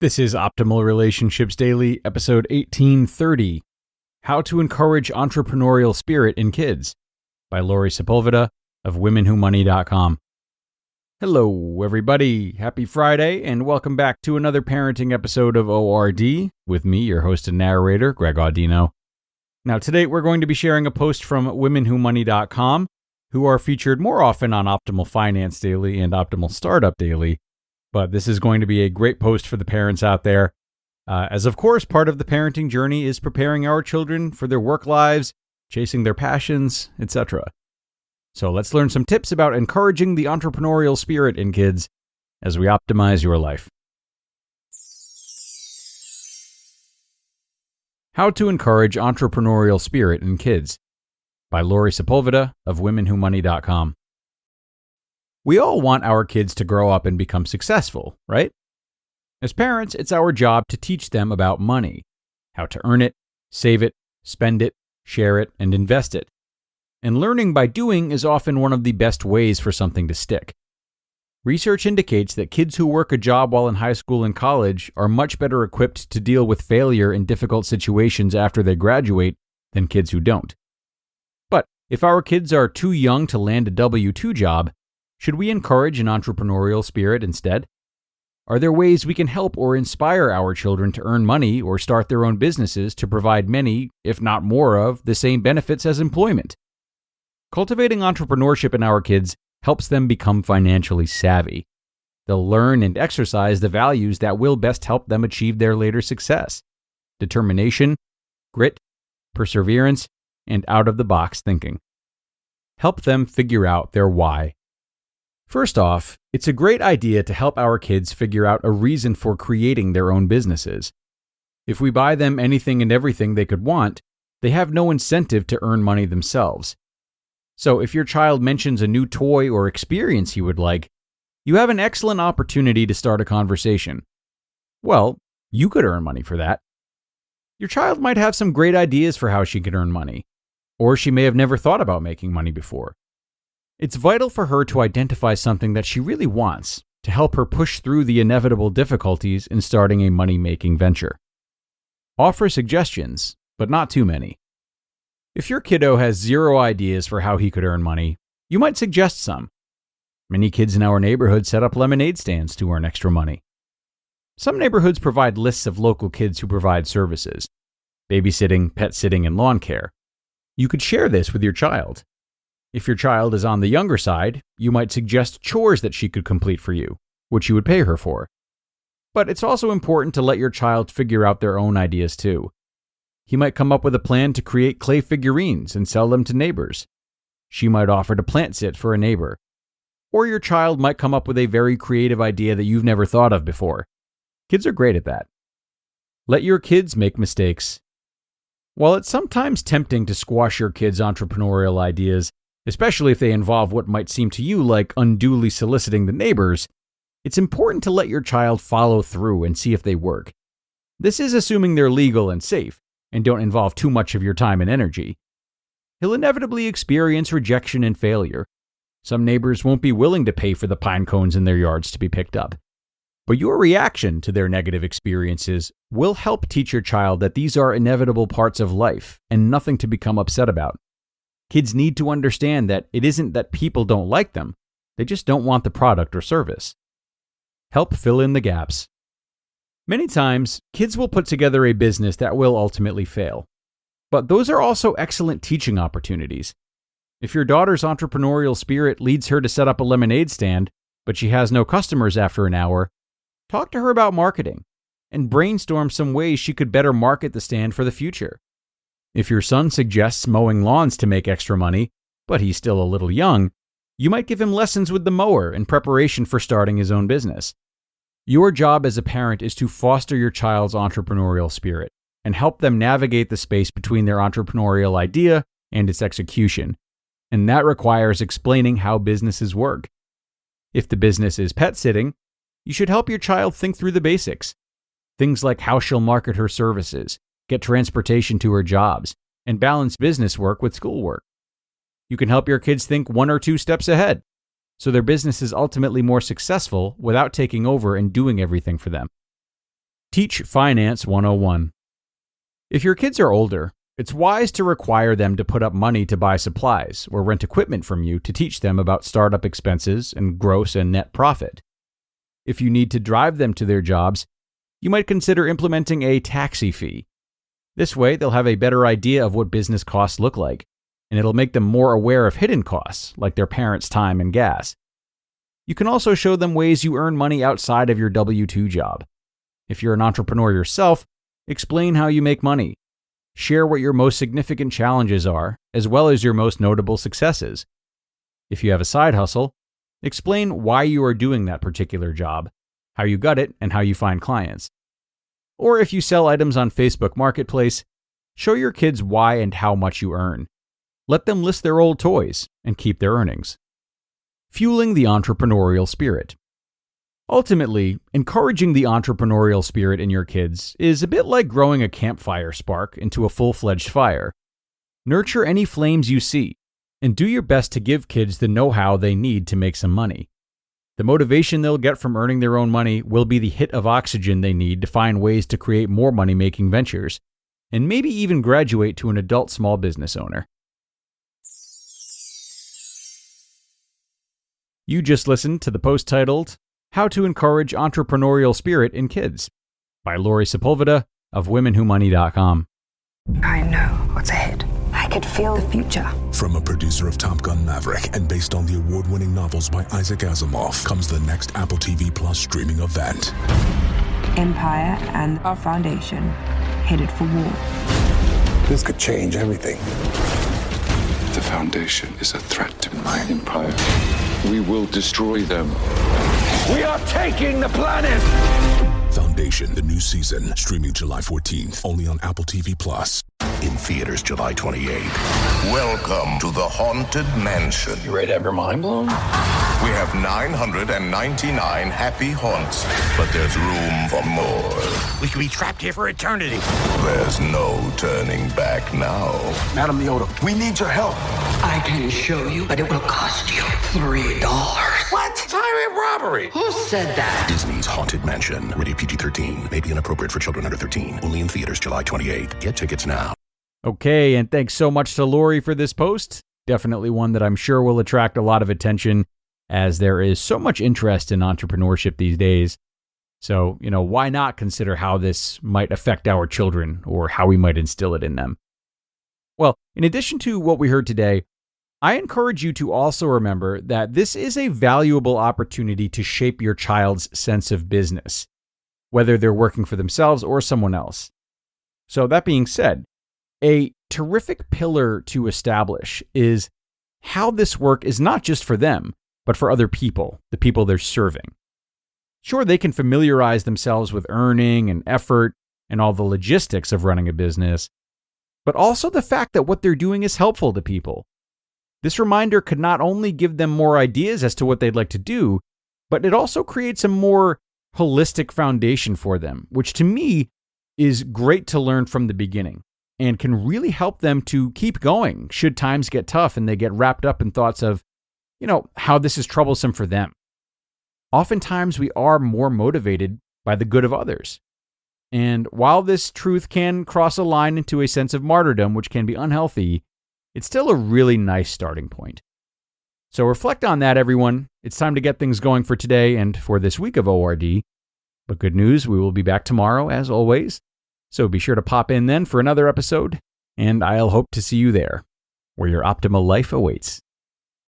This is Optimal Relationships Daily, episode 1830, How to Encourage Entrepreneurial Spirit in Kids, by Laurie Sepulveda of WomenWhoMoney.com. Hello, everybody. Happy Friday, and welcome back to another parenting episode of ORD with me, your host and narrator, Greg Audino. Now, today we're going to be sharing a post from WomenWhoMoney.com, who are featured more often on Optimal Finance Daily and Optimal Startup Daily. But this is going to be a great post for the parents out there, as of course part of the parenting journey is preparing our children for their work lives, chasing their passions, etc. So let's learn some tips about encouraging the entrepreneurial spirit in kids as we optimize your life. How to Encourage Entrepreneurial Spirit in Kids, by Laurie Sepulveda of WomenWhoMoney.com. We all want our kids to grow up and become successful, right? As parents, it's our job to teach them about money, how to earn it, save it, spend it, share it, and invest it. And learning by doing is often one of the best ways for something to stick. Research indicates that kids who work a job while in high school and college are much better equipped to deal with failure in difficult situations after they graduate than kids who don't. But if our kids are too young to land a W-2 job, should we encourage an entrepreneurial spirit instead? Are there ways we can help or inspire our children to earn money or start their own businesses to provide many, if not more of, the same benefits as employment? Cultivating entrepreneurship in our kids helps them become financially savvy. They'll learn and exercise the values that will best help them achieve their later success: determination, grit, perseverance, and out-of-the-box thinking. Help them figure out their why. First off, it's a great idea to help our kids figure out a reason for creating their own businesses. If we buy them anything and everything they could want, they have no incentive to earn money themselves. So if your child mentions a new toy or experience he would like, you have an excellent opportunity to start a conversation. Well, you could earn money for that. Your child might have some great ideas for how she could earn money, or she may have never thought about making money before. It's vital for her to identify something that she really wants to help her push through the inevitable difficulties in starting a money-making venture. Offer suggestions, but not too many. If your kiddo has zero ideas for how he could earn money, you might suggest some. Many kids in our neighborhood set up lemonade stands to earn extra money. Some neighborhoods provide lists of local kids who provide services: babysitting, pet sitting, and lawn care. You could share this with your child. If your child is on the younger side, you might suggest chores that she could complete for you, which you would pay her for. But it's also important to let your child figure out their own ideas too. He might come up with a plan to create clay figurines and sell them to neighbors. She might offer to plant sit for a neighbor. Or your child might come up with a very creative idea that you've never thought of before. Kids are great at that. Let your kids make mistakes. While it's sometimes tempting to squash your kids' entrepreneurial ideas, especially if they involve what might seem to you like unduly soliciting the neighbors, it's important to let your child follow through and see if they work. This is assuming they're legal and safe, and don't involve too much of your time and energy. He'll inevitably experience rejection and failure. Some neighbors won't be willing to pay for the pine cones in their yards to be picked up. But your reaction to their negative experiences will help teach your child that these are inevitable parts of life and nothing to become upset about. Kids need to understand that it isn't that people don't like them, they just don't want the product or service. Help fill in the gaps. Many times, kids will put together a business that will ultimately fail. But those are also excellent teaching opportunities. If your daughter's entrepreneurial spirit leads her to set up a lemonade stand, but she has no customers after an hour, talk to her about marketing and brainstorm some ways she could better market the stand for the future. If your son suggests mowing lawns to make extra money, but he's still a little young, you might give him lessons with the mower in preparation for starting his own business. Your job as a parent is to foster your child's entrepreneurial spirit and help them navigate the space between their entrepreneurial idea and its execution, and that requires explaining how businesses work. If the business is pet sitting, you should help your child think through the basics. Things like how she'll market her services, get transportation to her jobs, and balance business work with schoolwork. You can help your kids think 1 or 2 steps ahead, so their business is ultimately more successful without taking over and doing everything for them. Teach Finance 101. If your kids are older, it's wise to require them to put up money to buy supplies or rent equipment from you to teach them about startup expenses and gross and net profit. If you need to drive them to their jobs, you might consider implementing a taxi fee. This way, they'll have a better idea of what business costs look like, and it'll make them more aware of hidden costs, like their parents' time and gas. You can also show them ways you earn money outside of your W-2 job. If you're an entrepreneur yourself, explain how you make money. Share what your most significant challenges are, as well as your most notable successes. If you have a side hustle, explain why you are doing that particular job, how you got it, and how you find clients. Or if you sell items on Facebook Marketplace, show your kids why and how much you earn. Let them list their old toys and keep their earnings. Fueling the entrepreneurial spirit. Ultimately, encouraging the entrepreneurial spirit in your kids is a bit like growing a campfire spark into a full-fledged fire. Nurture any flames you see, and do your best to give kids the know-how they need to make some money. The motivation they'll get from earning their own money will be the hit of oxygen they need to find ways to create more money-making ventures, and maybe even graduate to an adult small business owner. You just listened to the post titled, How to Encourage Entrepreneurial Spirit in Kids by Laurie Sepulveda of WomenWhoMoney.com. I know what's ahead. I could feel the future. From a producer of Top Gun Maverick and based on the award-winning novels by Isaac Asimov comes the next Apple TV Plus streaming event. Empire and our foundation headed for war. This could change everything. The Foundation is a threat to my empire. We will destroy them. We are taking the planet! Foundation, the new season, streaming July 14th, only on Apple TV Plus. In theaters July 28th. Welcome to the Haunted Mansion. You ready to have your mind blown? We have 999 happy haunts, but there's room for more. We could be trapped here for eternity. There's no turning back now. Madam Leota, we need your help. I can show you, but it will cost you $3. What? It's highway robbery. Who said that? Disney's Haunted Mansion, rated PG-13, may be inappropriate for children under 13. Only in theaters July 28th. Get tickets now. Okay, and thanks so much to Laurie for this post. Definitely one that I'm sure will attract a lot of attention, as there is so much interest in entrepreneurship these days. So, why not consider how this might affect our children or how we might instill it in them? Well, in addition to what we heard today, I encourage you to also remember that this is a valuable opportunity to shape your child's sense of business, whether they're working for themselves or someone else. So that being said, a terrific pillar to establish is how this work is not just for them, but for other people, the people they're serving. Sure, they can familiarize themselves with earning and effort and all the logistics of running a business, but also the fact that what they're doing is helpful to people. This reminder could not only give them more ideas as to what they'd like to do, but it also creates a more holistic foundation for them, which to me is great to learn from the beginning and can really help them to keep going should times get tough and they get wrapped up in thoughts of, how this is troublesome for them. Oftentimes we are more motivated by the good of others. And while this truth can cross a line into a sense of martyrdom, which can be unhealthy, it's still a really nice starting point. So reflect on that, everyone. It's time to get things going for today and for this week of ORD. But good news, we will be back tomorrow, as always. So be sure to pop in then for another episode, and I'll hope to see you there, where your optimal life awaits.